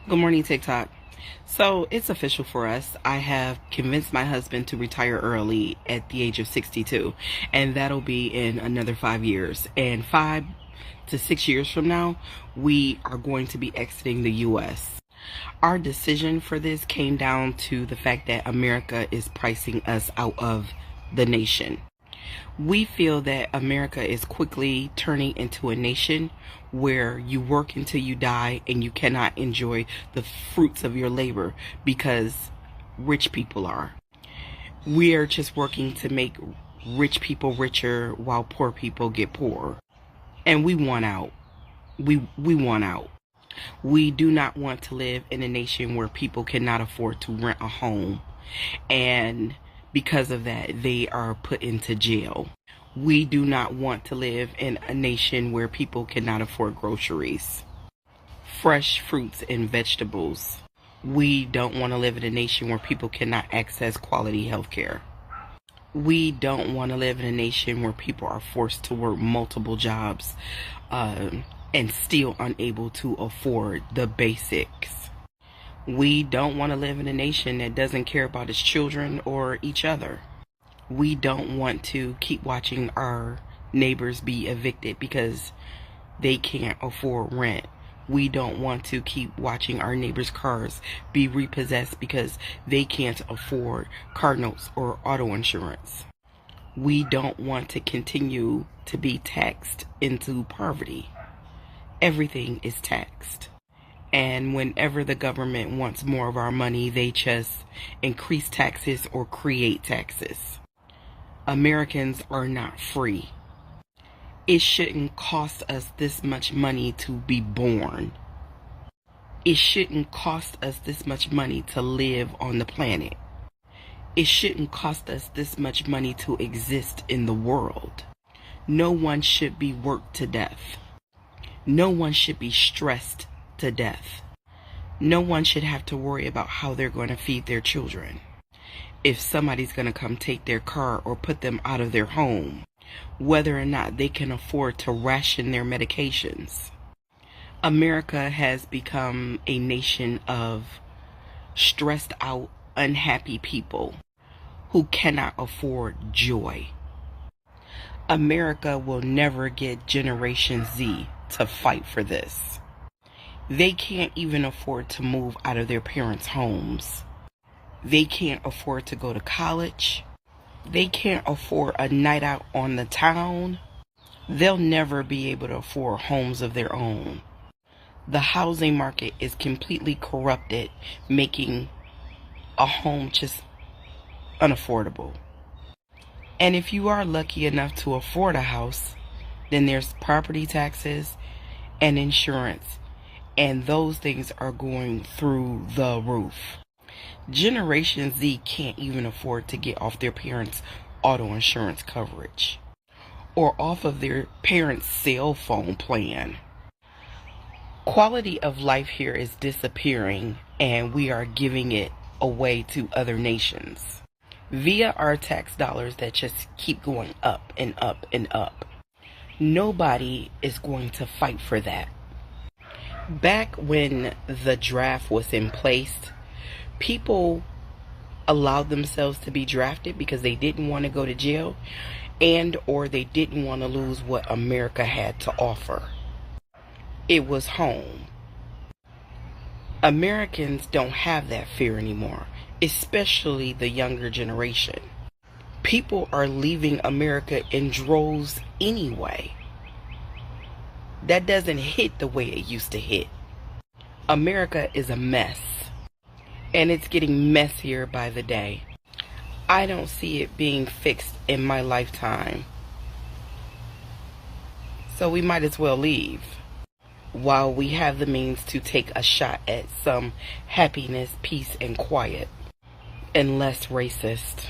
Good morning, TikTok. So it's official for us. I have convinced my husband to retire early at the age of 62, and that'll be in another 5 years. And 5 to 6 years from now, we are going to be exiting the U.S. Our decision for this came down to the fact that America is pricing us out of the nation. We feel that America is quickly turning into a nation where you work until you die and you cannot enjoy the fruits of your labor because rich people are. We are just working to make rich people richer while poor people get poorer. And we want out. We want out. We do not want to live in a nation where people cannot afford to rent a home, and because of that, they are put into jail. We do not want to live in a nation where people cannot afford groceries, fresh fruits and vegetables. We don't want to live in a nation where people cannot access quality health care. We don't want to live in a nation where people are forced to work multiple jobs and still unable to afford the basics. We don't want to live in a nation that doesn't care about its children or each other. We don't want to keep watching our neighbors be evicted because they can't afford rent. We don't want to keep watching our neighbors' cars be repossessed because they can't afford car notes or auto insurance. We don't want to continue to be taxed into poverty. Everything is taxed. And whenever the government wants more of our money, they just increase taxes or create taxes. Americans are not free. It shouldn't cost us this much money to be born. It shouldn't cost us this much money to live on the planet. It shouldn't cost us this much money to exist in the world. No one should be worked to death. No one should be stressed to death. No one should have to worry about how they're going to feed their children. If somebody's going to come take their car or put them out of their home, whether or not they can afford to ration their medications. America has become a nation of stressed out, unhappy people who cannot afford joy. America will never get Generation Z to fight for this. They can't even afford to move out of their parents' homes. They can't afford to go to college. They can't afford a night out on the town. They'll never be able to afford homes of their own. The housing market is completely corrupted, making a home just unaffordable. And if you are lucky enough to afford a house, then there's property taxes and insurance, and those things are going through the roof. Generation Z can't even afford to get off their parents' auto insurance coverage or off of their parents' cell phone plan. Quality of life here is disappearing, and we are giving it away to other nations via our tax dollars that just keep going up and up and up. Nobody is going to fight for that. Back when the draft was in place, people allowed themselves to be drafted because they didn't want to go to jail and or they didn't want to lose what America had to offer. It was home. Americans don't have that fear anymore, especially the younger generation. People are leaving America in droves anyway. That doesn't hit the way it used to hit. America is a mess, and it's getting messier by the day. I don't see it being fixed in my lifetime. So we might as well leave while we have the means to take a shot at some happiness, peace, and quiet, and less racist.